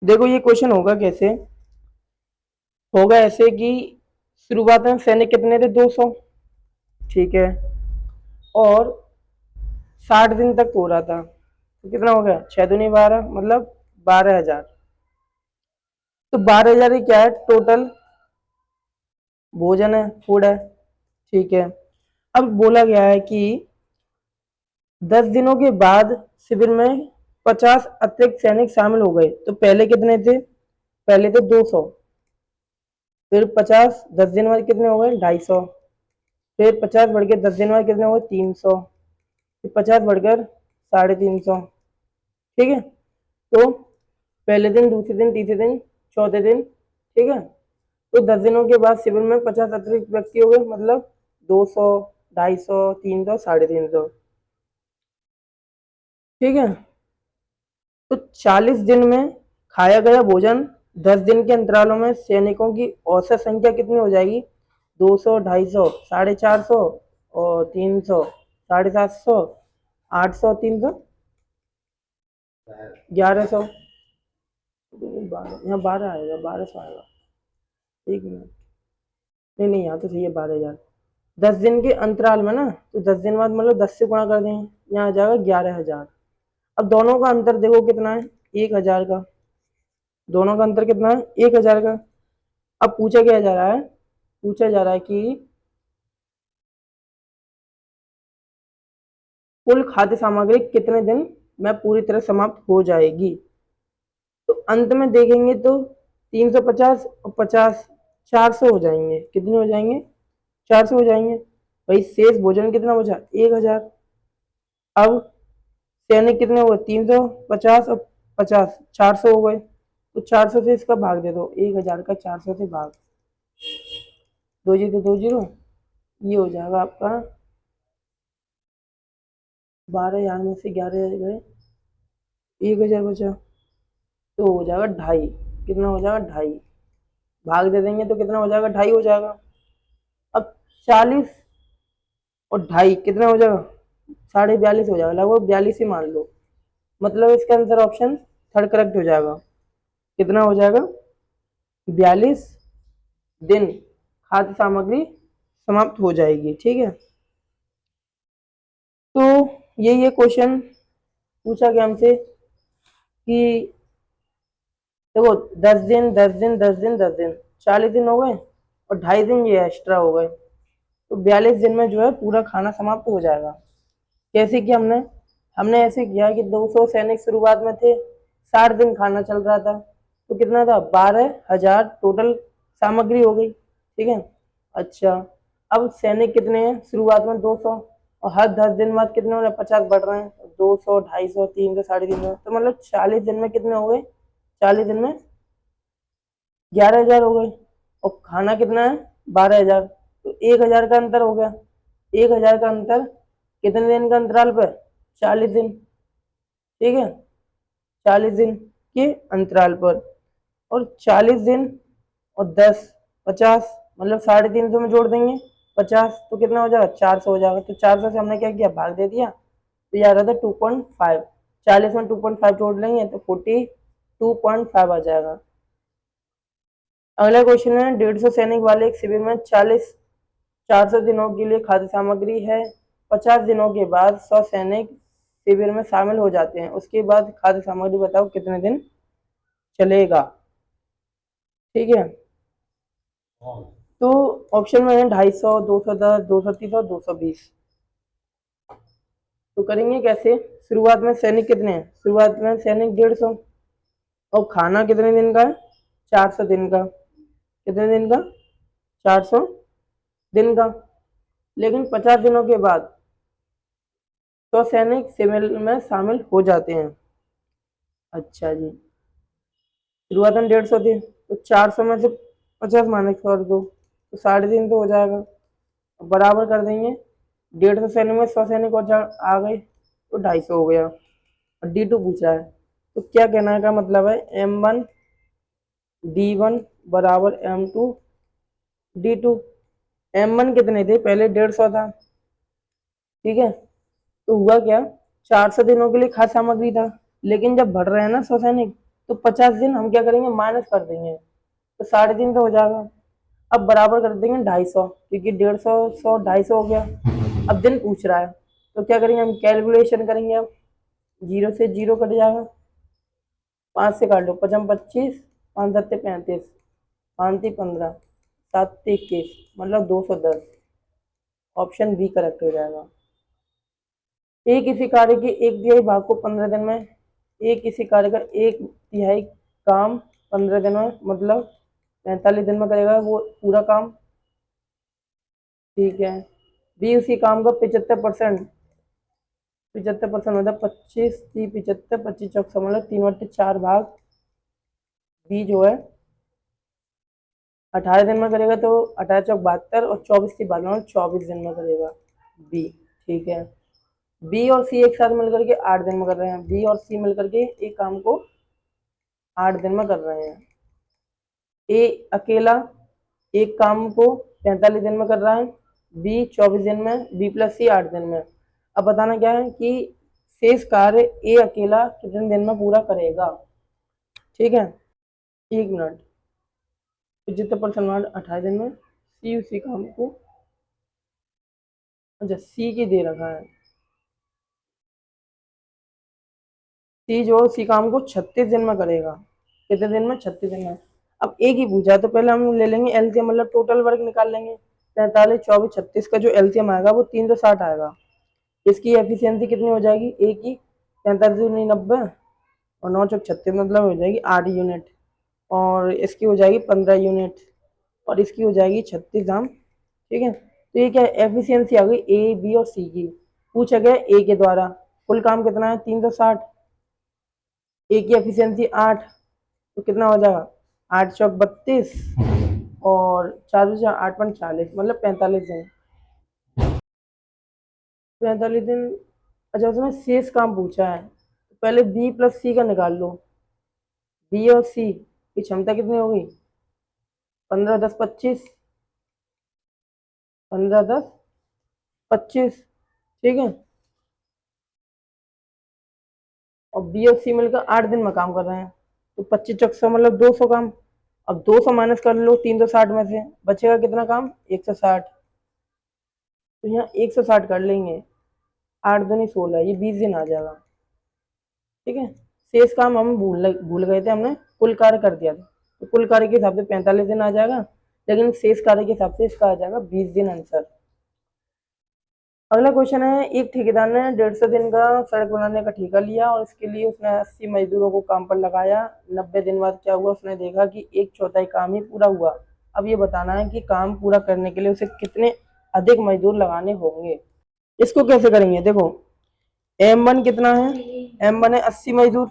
देखो ये क्वेश्चन होगा कैसे, होगा ऐसे कि शुरुआत में सैनिक कितने थे, 200, ठीक है, और 60 दिन तक हो रहा था, तो कितना हो गया, 6 दूनी 12, मतलब 12,000। तो 12,000 ही क्या है, टोटल भोजन है, फूड है, ठीक है। अब बोला गया है कि 10 दिनों के बाद शिविर में 50 अतिरिक्त सैनिक शामिल हो गए। तो पहले कितने थे, पहले थे 200, फिर 50, 10 दिन बाद कितने हो गए, 250, फिर 50 बढ़ के 10 दिन बाद कितने हो गए, 300, फिर 50 बढ़कर 350, ठीक है। तो पहले दिन, दूसरे दिन, तीसरे दिन, चौथे दिन, ठीक है। तो 10 दिनों के बाद शिविर में 50 अतिरिक्त व्यक्ति हो गए, मतलब 200, 250, 300, 350, ठीक है। तो 40 दिन में खाया गया भोजन 10 दिन के अंतरालों में सैनिकों की औसत संख्या कितनी हो जाएगी, 200, 250, 450 और 300, 750, 800, 300, 1100, यहाँ 12 आएगा, 1200 आएगा, 1 मिनट, नहीं नहीं यहाँ तो सही है, 12,000। 10 दिन के अंतराल में ना, तो 10 दिन बाद मतलब 10 से गुणा कर देंगे, यहाँ आ जाएगा 11,000। अब दोनों का अंतर देखो कितना है, 1,000 का, दोनों का अंतर कितना है, 1,000 का। अब पूछा क्या जा रहा है, पूछा जा रहा है कि कुल खाद्य सामग्री कितने दिन में पूरी तरह समाप्त हो जाएगी। तो अंत में देखेंगे तो 350 और 50, 400 हो जाएंगे, कितने हो जाएंगे, 400 हो जाएंगे। भाई शेष भोजन कितना बचा, 1,000। अब सैनिक कितने हो गए, 350 और 50, 400 हो गए। तो 400 से इसका भाग दे दो, 1,000 का 400 से भाग, 2 जीरो, ये हो जाएगा आपका 12,000 में से 11,000 गए, 1,000 बचा, तो हो जाएगा 2.5, कितना हो जाएगा, 2.5, भाग दे देंगे तो कितना हो जाएगा, 2.5 हो जाएगा। अब 40 और 2.5 कितना हो जाएगा, 42.5 हो जाएगा, लगभग 42 ही मान लो, मतलब इसका आंसर ऑप्शन थर्ड करेक्ट हो जाएगा। कितना हो जाएगा, 42 दिन खाद्य सामग्री समाप्त हो जाएगी, ठीक है। तो ये क्वेश्चन पूछा गया हमसे कि देखो 10 दिन, 10 दिन, 10 दिन, 10 दिन, 40 दिन हो गए और 2.5 दिन ये एक्स्ट्रा हो गए, तो 42 दिन में जो है पूरा खाना समाप्त हो जाएगा। कैसे किया हमने, हमने ऐसे किया कि 200 सैनिक शुरुआत में थे, 60 दिन खाना चल रहा था, तो कितना था, 12,000 टोटल सामग्री हो गई, ठीक है। अच्छा, अब सैनिक कितने हैं, शुरुआत में 200, और हर 10 दिन बाद कितने हो रहे हैं, 50 बढ़ रहे हैं, 200, 250, 300, 350, तो मतलब 40 दिन में कितने हो गए, 40 दिन में 11,000 हो गए, और खाना कितना है, 12,000, तो 1,000 का अंतर हो गया। 1,000 का अंतर कितने दिन का अंतराल पर, 40 दिन, ठीक है, 40 दिन के अंतराल पर। और 40 दिन और 10, 50, मतलब 350 में जोड़ देंगे 50, तो कितना हो जाएगा, 400 हो जाएगा। तो 400 से हमने क्या किया, भाग दे दिया, तो ये आ रहा था 2.5, 40 में 2.5 जोड़ लेंगे तो 42.5 आ जाएगा। अगला क्वेश्चन है, 150 सैनिक वाले एक शिविर में 400 दिनों के लिए खाद्य सामग्री है। 50 दिनों के बाद 100 सैनिक शिविर में शामिल हो जाते हैं, उसके बाद खाद्य सामग्री बताओ कितने दिन चलेगा, ठीक है। तो ऑप्शन में है 250, 210, 230 और 220। तो करेंगे कैसे, शुरुआत में सैनिक कितने हैं, शुरुआत में सैनिक 150, और खाना कितने दिन का है, 400 दिन का, कितने दिन का, 400 दिन का। लेकिन 50 दिनों के बाद 100 सैनिक शिविर में शामिल हो जाते हैं। अच्छा जी, शुरुआत में 150 थे, तो 400 में से 50 माइनस कर दो, तो 3.5 तो हो जाएगा, बराबर कर देंगे। 150 सैनिक में 100 सैनिक और आ गए, तो 250 हो गया। और D2 पूछा है, तो क्या कहना का मतलब है, M1 D1 बराबर M2 D2। M1 कितने थे, पहले 150 था, ठीक है। तो हुआ क्या, 400 दिनों के लिए खाद्य सामग्री था, लेकिन जब बढ़ रहे हैं ना 100 सैनिक, तो 50 दिन हम क्या करेंगे, माइनस कर देंगे, तो 60 दिन तो हो जाएगा। अब बराबर कर देंगे 250, क्योंकि 150, 100, 250 हो गया। अब दिन पूछ रहा है, तो क्या करेंगे, हम कैलकुलेशन करेंगे। अब 0 से 0 कट जाएगा, 5 से काट लो, 55 25, 5 7 35, 5 3 15, 7 21, मतलब 210। ऑप्शन बी करेक्ट हो जाएगा। एक इसी कार्य के एक तिहाई भाग को 15 दिन में, एक इसी कार्य का एक तिहाई काम 15 दिन में, मतलब 45 दिन में करेगा वो पूरा काम। ठीक है। बी उसी काम का 75%, 75% मतलब 25 30 75, 25 चौक मतलब 3/4 भाग बी जो है 18 दिन में करेगा, तो 18 चौक 72 और 24 3 12 24 दिन में करेगा बी। ठीक है। बी और सी एक साथ मिलकर के 8 दिन में कर रहे हैं, बी और सी मिलकर के एक काम को 8 दिन में कर रहे हैं। ए अकेला एक काम को 45 दिन में कर रहा है, बी 24 दिन में, बी प्लस सी 8 दिन में। अब बताना क्या है कि शेष कार्य ए अकेला कितने दिन में पूरा करेगा। ठीक है। 1 मिनट। 75% 18 दिन में, सी उसी काम को, अच्छा सी की दे रखा है, सी जो उसी काम को 36 दिन में करेगा। कितने दिन में, 36 दिन में। अब एक ही पूछा है, तो पहले हम ले लेंगे एलसीएम, मतलब टोटल वर्क निकाल लेंगे। 43 24 36 का जो एलसीएम आएगा वो 360 आएगा। इसकी एफिशिएंसी कितनी हो जाएगी, एक ही 43 दूनी 90 और 9 चौक 36, मतलब हो जाएगी 8 यूनिट, और इसकी हो जाएगी 15 यूनिट, और इसकी हो जाएगी 36 दाम। ठीक है। तो ये क्या एफिशिएंसी आ गई ए बी और सी की। पूछा गया ए के द्वारा कुल काम कितना है, 360, ए की एफिशिएंसी 8, तो कितना हो जाएगा, 8 चौक 32 और 4 8 40, मतलब 45 दिन। 45 दिन। अच्छा उसमें शेष काम पूछा है, तो पहले बी प्लस सी का निकाल लो। बी और सी की क्षमता कितनी होगी, 15 10 25, 15 10 25। ठीक है। और बी और सी मिलकर 8 दिन में काम कर रहे हैं, तो 25 चौक 100, मतलब 200 काम। अब 200 माइनस कर लो 360 में से, बचेगा कितना काम, 160। तो यहाँ 160 कर लेंगे, 8 दूनी 16, ये 20 दिन आ जाएगा। ठीक है। शेष काम हम भूल गए थे, हमने कुल कार्य कर दिया था, तो कुल कार्य के हिसाब से 45 दिन आ जाएगा, लेकिन शेष कार्य के हिसाब से इसका आ जाएगा 20 दिन आंसर। अगला क्वेश्चन है, एक ठेकेदार ने 150 दिन का सड़क बनाने का ठेका लिया और इसके लिए उसने 80 मजदूरों को काम पर लगाया। 90 दिन बाद क्या हुआ, उसने देखा कि 1/4 काम ही पूरा हुआ। अब ये बताना है कि काम पूरा करने के लिए उसे कितने अधिक मजदूर लगाने होंगे। इसको कैसे करेंगे, देखो M1 कितना है, M1 है 80 मजदूर।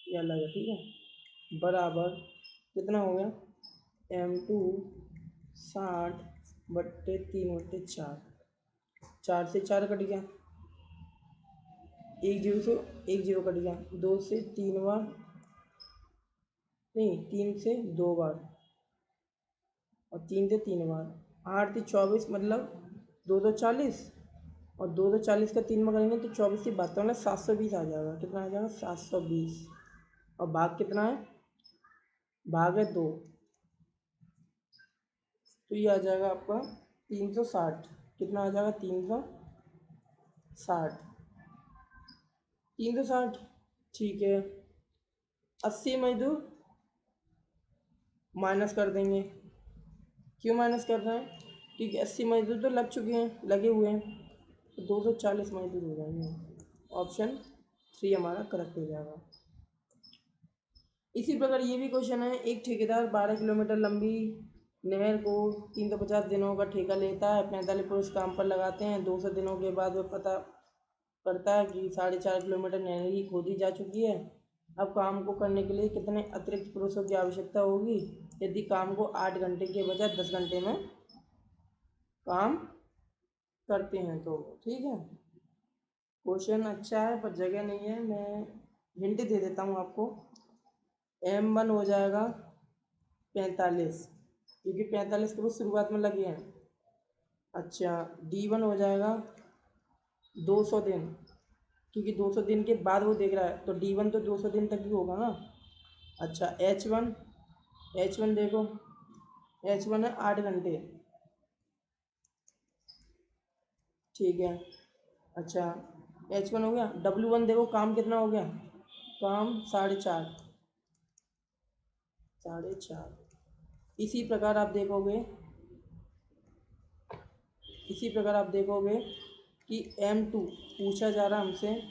ये अलग है, ठीक है, बराबर कितना हो गया M2 60/3/4, 4 से 4 कट गया, एक जीरो से एक जीरो कट गया, 2 से 3 बार, नहीं 3 से 2 बार और 3 से 3 बार, 8 से 24 मतलब 240, और 240 का 3 में करेंगे तो 24 की बात मतलब 720 आ जाएगा। कितना आ जाएगा 720, और भाग कितना है, भाग है 2, तो ये आ जाएगा आपका 360। कितना आ जाएगा 360, 360, ठीक है। 80 मजदूर माइनस कर देंगे, क्यों माइनस कर रहे हैं, क्योंकि 80 मजदूर तो लग चुके हैं, लगे हुए हैं, तो 240 मजदूर हो जाएंगे। ऑप्शन 3 हमारा करेक्ट हो जाएगा। इसी प्रकार ये भी क्वेश्चन है, एक ठेकेदार 12 किलोमीटर लंबी नहर को 350 दिनों का ठेका लेता है, 45 पुरुष काम पर लगाते हैं, 200 दिनों के बाद वह पता करता है कि 4.5 किलोमीटर नहर ही खोदी जा चुकी है। अब काम को करने के लिए कितने अतिरिक्त पुरुषों की आवश्यकता होगी यदि काम को 8 घंटे के बजाय 10 घंटे में काम करते हैं तो, ठीक है। क्वेश्चन अच्छा है पर जगह नहीं है, मैं हिंट दे देता हूँ आपको। M1 हो जाएगा 45, क्योंकि 45 पुरुष शुरुआत में लगे हैं। अच्छा, D1 हो जाएगा 200 दिन, क्योंकि 200 दिन के बाद वो देख रहा है, तो D1 तो 200 दिन तक ही होगा ना। अच्छा, H1 देखो, H1 है 8 घंटे, ठीक है। अच्छा, H1 हो गया। W1 देखो काम कितना हो गया, काम 4.5। इसी प्रकार आप देखोगे कि M2 पूछा जा रहा हमसे,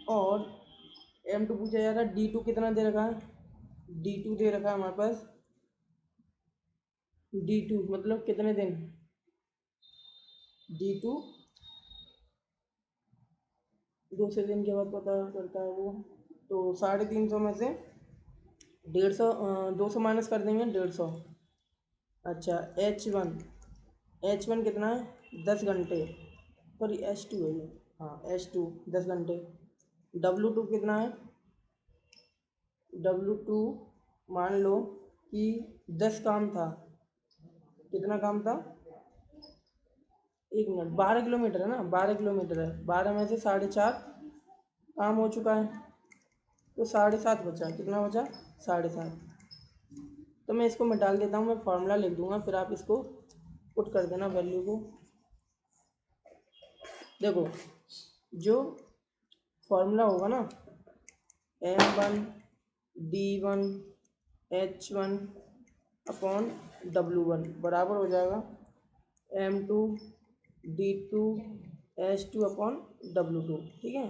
और M2 पूछा जा रहा है, D2 कितना दे रखा है, D2 दे रखा है हमारे पास, D2 मतलब कितने दिन, D2 200 दिन के बाद पता करता है वो, तो 350 में से 150, 200 माइनस कर देंगे 150। अच्छा, H1 कितना है 10 घंटे, सॉरी H2 है ये, हाँ H2 10 घंटे। W2 कितना है, W2 मान लो कि 10 काम था, कितना काम था, 1 मिनट, 12 किलोमीटर है ना, 12 किलोमीटर है, 12 में से 4.5 काम हो चुका है, तो 7.5 बचा, कितना बचा 7.5। तो मैं इसको मिटा देता हूँ, मैं फार्मूला लिख दूंगा, फिर आप इसको पुट कर देना वैल्यू को। देखो जो फार्मूला होगा ना, M1 D1 H1 upon W1 बराबर हो जाएगा M2 D2 H2 upon W2, ठीक है।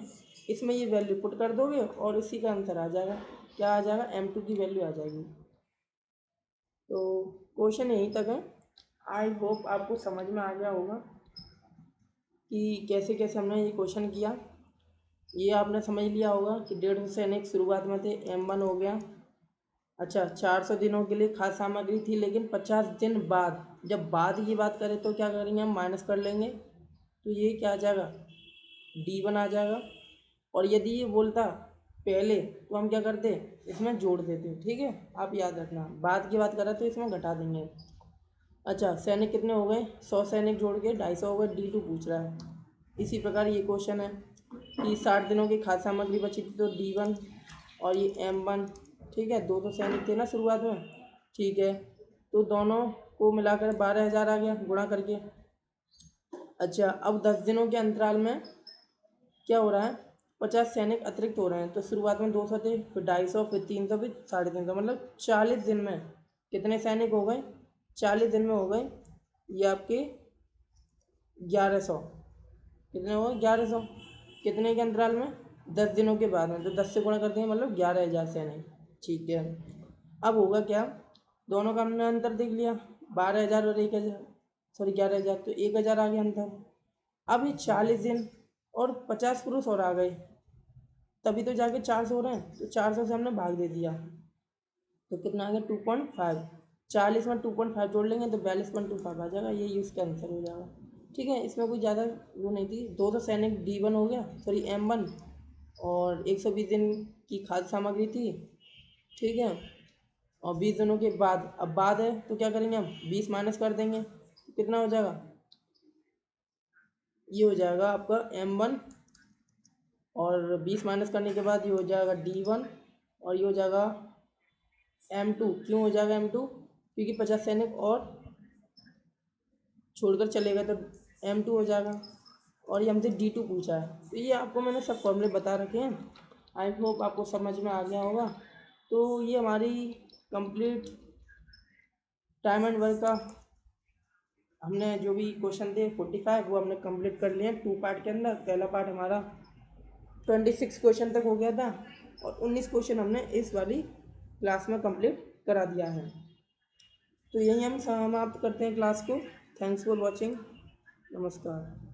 इसमें ये वैल्यू पुट कर दोगे और इसी का आंसर आ जाएगा, क्या आ जाएगा, M2 की वैल्यू आ जाएगी। तो क्वेश्चन यहीं तक है। आई होप आपको समझ में आ गया होगा कि कैसे कैसे हमने ये क्वेश्चन किया। ये आपने समझ लिया होगा कि 150 सैनिक शुरुआत में थे, M1 हो गया। अच्छा, 400 दिनों के लिए खाद्य सामग्री थी, लेकिन 50 दिन बाद, जब बाद की बात करें तो क्या करेंगे, हम माइनस कर लेंगे, तो ये क्या आ जाएगा, D1 आ जाएगा। और यदि ये बोलता पहले तो हम क्या करते, इसमें जोड़ देते, ठीक है, आप याद रखना। बाद की बात करें तो इसमें घटा देंगे। अच्छा, सैनिक कितने हो गए, 100 सैनिक जोड़ के 250 हो गए, D2 पूछ रहा है। इसी प्रकार ये क्वेश्चन है कि 60 दिनों की खाद्य सामग्री बची थी, तो D1 और ये M1, ठीक है, 200 सैनिक थे ना शुरुआत में, ठीक है, तो दोनों को मिलाकर 12,000 आ गया गुणा करके। अच्छा, अब 10 दिनों के अंतराल में क्या हो रहा है, 50 सैनिक अतिरिक्त हो रहे हैं, तो शुरुआत में 200 थे, फिर 250, फिर 300, फिर 350, मतलब 40 दिन में कितने सैनिक हो गए, 40 दिन में हो गए ये आपके 1100, कितने हो गए 1100, कितने के अंतराल में, 10 दिनों के बाद में, तो 10 से गुणा कर देंगे मतलब 11,000 सैनिक, ठीक है। अब होगा क्या, दोनों का हमने अंतर देख लिया, 12,000 और 1,000, सॉरी 11,000, तो 1,000 आ गया अंतर। अब ये 40 दिन और 50 पुरुष और आ गए, तभी तो जाके 400 हो रहे हैं, तो 400 से हमने भाग दे दिया तो कितना आ गया 2.5। 40 में 2.5 जोड़ लेंगे तो 42.25 आ जाएगा, ये इसका आंसर हो जाएगा। ठीक है, इसमें कोई ज़्यादा वो नहीं थी। 200 सैनिक D1 हो गया, सॉरी M1, और 120 दिन की खाद्य सामग्री थी। ठीक है, और 20 दिनों के बाद, अब बाद है तो क्या करेंगे, हम 20 माइनस कर देंगे तो कितना हो जाएगा, ये हो जाएगा आपका M1, और 20 माइनस करने के बाद ये हो जाएगा D1, और ये हो जाएगा M2। क्यों हो जाएगा M2, क्योंकि 50 सैनिक और छोड़कर चले गए तो M2 हो जाएगा। और ये हमसे D2 पूछा है, तो ये आपको मैंने सब फॉर्मूले बता रखे हैं। आई होप आपको समझ में आ गया होगा। तो ये हमारी कंप्लीट टाइम एंड वर्क का हमने जो भी क्वेश्चन थे 45 वो हमने कंप्लीट कर लिए 2 पार्ट के अंदर। पहला पार्ट हमारा 26 क्वेश्चन तक हो गया था, और 19 क्वेश्चन हमने इस वाली क्लास में कंप्लीट करा दिया है। तो यही हम समाप्त करते हैं क्लास को। Thanks for watching. नमस्कार।